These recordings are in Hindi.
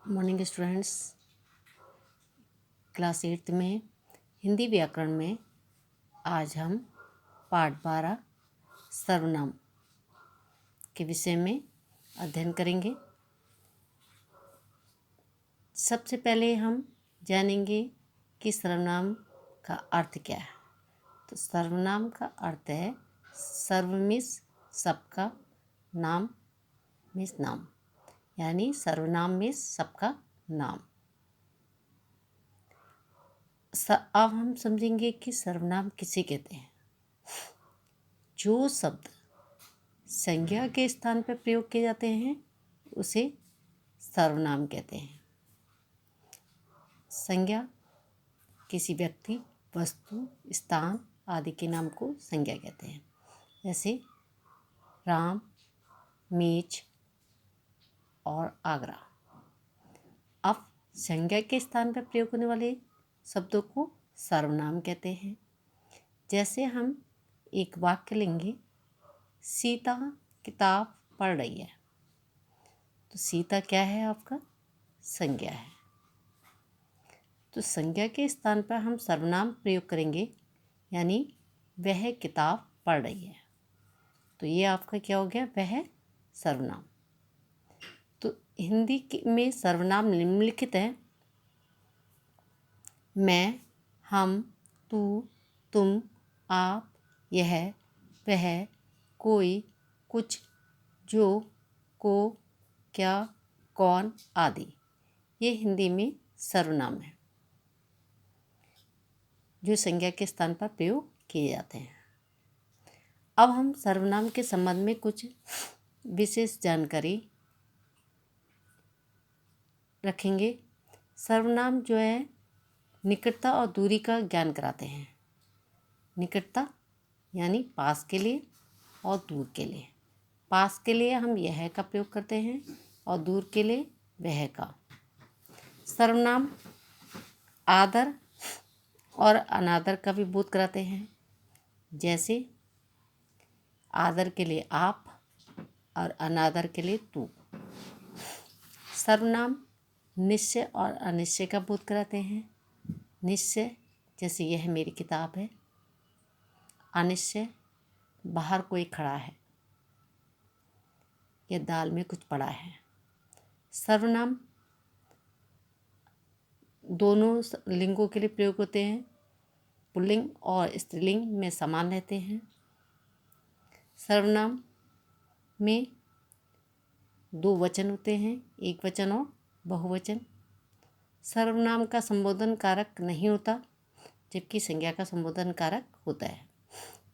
Morning students. क्लास 8 में हिंदी व्याकरण में आज हम पाठ 12 सर्वनाम के विषय में अध्ययन करेंगे। सबसे पहले हम जानेंगे कि सर्वनाम का अर्थ क्या है। तो सर्वनाम का अर्थ है सर्व मीन्स सबका, नाम मीन्स नाम, यानी सर्वनाम मीन्स सबका नाम। अब हम समझेंगे कि सर्वनाम किसे कहते हैं। जो शब्द संज्ञा के स्थान पर प्रयोग किए जाते हैं उसे सर्वनाम कहते हैं। संज्ञा किसी व्यक्ति, वस्तु, स्थान आदि के नाम को संज्ञा कहते हैं। जैसे राम, मेज और आगरा। अब संज्ञा के स्थान पर प्रयोग होने वाले शब्दों को सर्वनाम कहते हैं। जैसे हम एक वाक्य लेंगे, सीता किताब पढ़ रही है, तो सीता क्या है? आपका संज्ञा है। तो संज्ञा के स्थान पर हम सर्वनाम प्रयोग करेंगे, यानी वह किताब पढ़ रही है, तो ये आपका क्या हो गया? वह सर्वनाम। तो हिंदी में सर्वनाम निम्नलिखित है: मैं, हम, तू, तुम, आप, यह, वह, कोई, कुछ, जो, को, क्या, कौन आदि। ये हिंदी में सर्वनाम है जो संज्ञा के स्थान पर प्रयोग किए जाते हैं। अब हम सर्वनाम के संबंध में कुछ विशेष जानकारी रखेंगे। सर्वनाम जो है निकटता और दूरी का ज्ञान कराते हैं। निकटता यानी पास के लिए और दूर के लिए। पास के लिए हम यह का प्रयोग करते हैं और दूर के लिए वह का। सर्वनाम आदर और अनादर का भी बोध कराते हैं। जैसे आदर के लिए आप और अनादर के लिए तू। सर्वनाम निश्चय और अनिश्चय का बोध कराते हैं। निश्चय जैसे यह मेरी किताब है। अनिश्चय बाहर कोई खड़ा है, या दाल में कुछ पड़ा है। सर्वनाम दोनों लिंगों के लिए प्रयोग होते हैं। पुल्लिंग और स्त्रीलिंग में समान रहते हैं। सर्वनाम में दो वचन होते हैं, एक वचन और बहुवचन। सर्वनाम का संबोधन कारक नहीं होता, जबकि संज्ञा का संबोधन कारक होता है।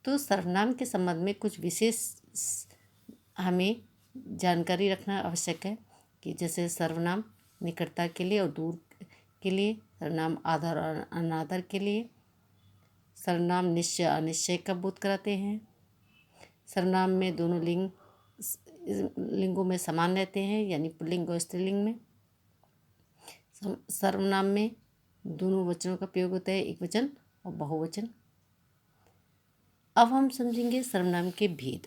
तो सर्वनाम के संबंध में कुछ विशेष हमें जानकारी रखना आवश्यक है कि जैसे सर्वनाम निकटता के लिए और दूर के लिए, सर्वनाम आदर और अनादर के लिए, सर्वनाम निश्चय अनिश्चय का बोध कराते हैं। सर्वनाम में दोनों लिंगों में समान रहते हैं, यानी पुल्लिंग और स्त्रीलिंग में। सर्वनाम में दोनों वचनों का प्रयोग होता है, एक वचन और बहुवचन। अब हम समझेंगे सर्वनाम के भेद।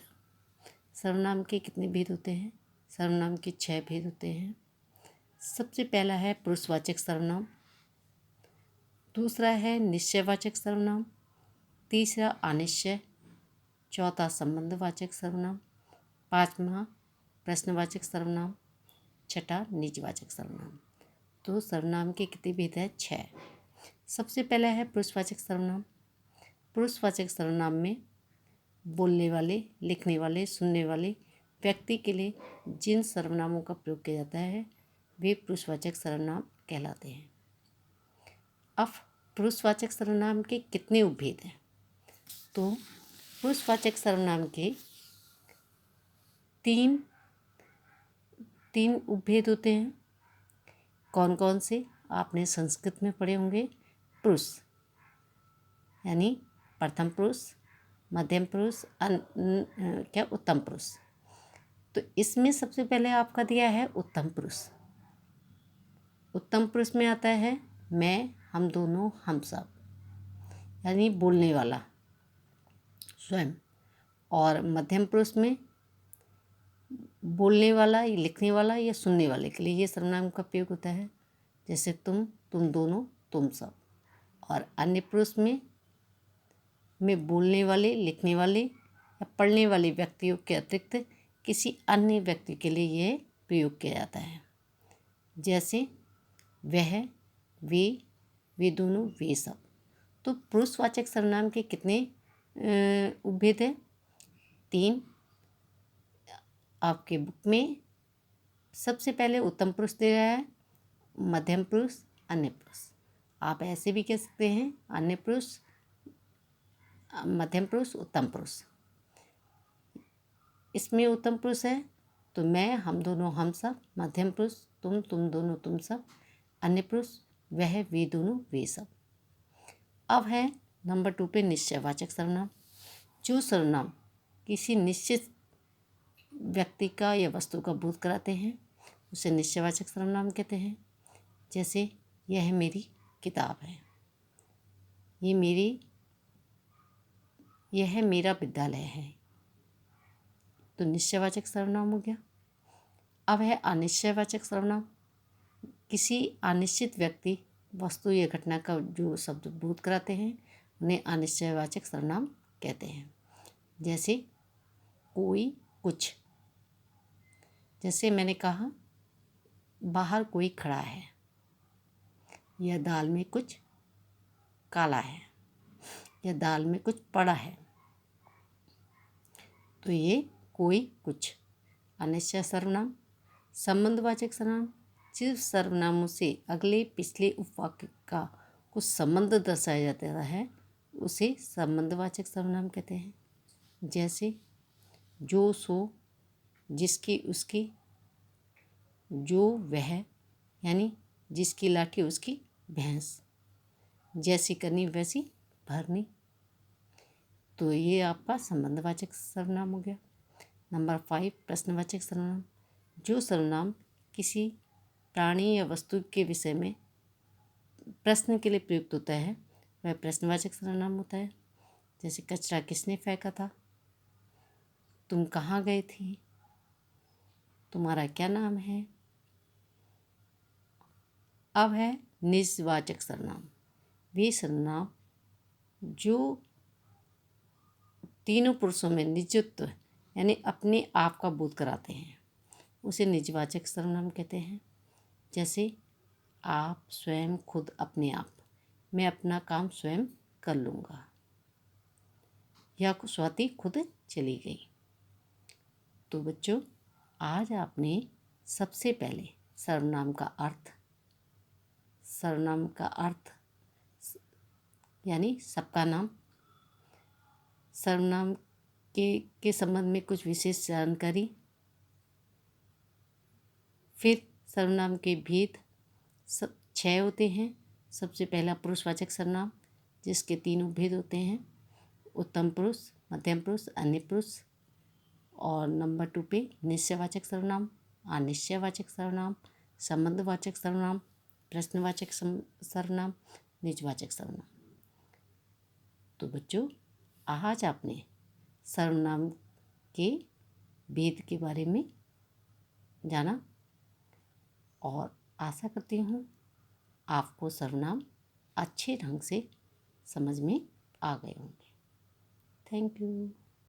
सर्वनाम के कितने भेद होते हैं? सर्वनाम के 6 भेद होते हैं। सबसे पहला है पुरुषवाचक सर्वनाम, दूसरा है निश्चयवाचक सर्वनाम, तीसरा अनिश्चय, चौथा संबंधवाचक सर्वनाम, पांचवा प्रश्नवाचक सर्वनाम, छठा निजवाचक सर्वनाम। तो सर्वनाम के कितने भेद हैं? 6। सबसे पहला है पुरुषवाचक सर्वनाम। पुरुषवाचक सर्वनाम में बोलने वाले, लिखने वाले, सुनने वाले व्यक्ति के लिए जिन सर्वनामों का प्रयोग किया जाता है वे पुरुषवाचक सर्वनाम कहलाते हैं। अब पुरुषवाचक सर्वनाम के कितने उपभेद हैं? तो पुरुषवाचक सर्वनाम के तीन उपभेद होते हैं। कौन कौन से? आपने संस्कृत में पढ़े होंगे। पुरुष यानी प्रथम पुरुष, मध्यम पुरुष, उत्तम पुरुष। तो इसमें सबसे पहले आपका दिया है उत्तम पुरुष। उत्तम पुरुष में आता है मैं, हम दोनों, हम सब, यानी बोलने वाला स्वयं। और मध्यम पुरुष में बोलने वाला या लिखने वाला या सुनने वाले के लिए ये सर्वनाम का प्रयोग होता है। जैसे तुम दोनों, तुम सब। और अन्य पुरुष में बोलने वाले, लिखने वाले या पढ़ने वाले व्यक्तियों के अतिरिक्त किसी अन्य व्यक्ति के लिए यह प्रयोग किया जाता है। जैसे वह, वे दोनों, वे सब। तो पुरुषवाचक सर्वनाम के कितने उपभेद हैं? 3। आपके बुक में सबसे पहले उत्तम पुरुष दे रहा है, मध्यम पुरुष, अन्य पुरुष। आप ऐसे भी कह सकते हैं अन्य पुरुष, मध्यम पुरुष, उत्तम पुरुष। इसमें उत्तम पुरुष है तो मैं, हम दोनों, हम सब। मध्यम पुरुष तुम दोनों, तुम सब। अन्य पुरुष वह, वे दोनों, वे सब। अब है नंबर 2 पे निश्चयवाचक सर्वनाम। जो सर्वनाम किसी निश्चित व्यक्ति का या वस्तु का बोध कराते हैं उसे निश्चयवाचक सर्वनाम कहते हैं। जैसे यह मेरी किताब है, यह मेरा विद्यालय है, तो निश्चयवाचक सर्वनाम हो गया। अब है अनिश्चयवाचक सर्वनाम। किसी अनिश्चित व्यक्ति, वस्तु या घटना का जो शब्द बोध कराते हैं उन्हें अनिश्चयवाचक सर्वनाम कहते हैं। जैसे कोई, कुछ। जैसे मैंने कहा बाहर कोई खड़ा है, या दाल में कुछ काला है, या दाल में कुछ पड़ा है, तो ये कोई, कुछ अनिश्चय सर्वनाम। संबंधवाचक सर्वनाम। जिस सर्वनामों से अगले पिछले उपवाक्य का कुछ संबंध दर्शाया जाता है उसे संबंधवाचक सर्वनाम कहते हैं। जैसे जो, सो, जिसकी, उसकी, जो, वह, यानी जिसकी लाठी उसकी भैंस, जैसी करनी वैसी भरनी। तो ये आपका संबंधवाचक सर्वनाम हो गया। नंबर 5 प्रश्नवाचक सर्वनाम। जो सर्वनाम किसी प्राणी या वस्तु के विषय में प्रश्न के लिए प्रयुक्त होता है वह प्रश्नवाचक सर्वनाम होता है। जैसे कचरा किसने फेंका था, तुम कहाँ गए थे, तुम्हारा क्या नाम है। अब है निजवाचक सर्वनाम। वे सर्वनाम जो तीनों पुरुषों में निजत्व यानी अपने आप का बोध कराते हैं उसे निजवाचक सर्वनाम कहते हैं। जैसे आप, स्वयं, खुद, अपने आप। मैं अपना काम स्वयं कर लूँगा, या स्वाति खुद चली गई। तो बच्चों आज आपने सबसे पहले सर्वनाम का अर्थ यानी सबका नाम, सर्वनाम के संबंध में कुछ विशेष जानकारी, फिर सर्वनाम के भेद 6 होते हैं। सबसे पहला पुरुषवाचक सर्वनाम जिसके 3 उपभेद होते हैं, उत्तम पुरुष, मध्यम पुरुष, अन्य पुरुष। और नंबर 2 पे निश्चयवाचक सर्वनाम, अनिश्चयवाचक सर्वनाम, संबंधवाचक सर्वनाम, प्रश्नवाचक सर्वनाम, निजवाचक सर्वनाम। तो बच्चों आज आपने सर्वनाम के भेद के बारे में जाना और आशा करती हूँ आपको सर्वनाम अच्छे ढंग से समझ में आ गए होंगे। Thank you.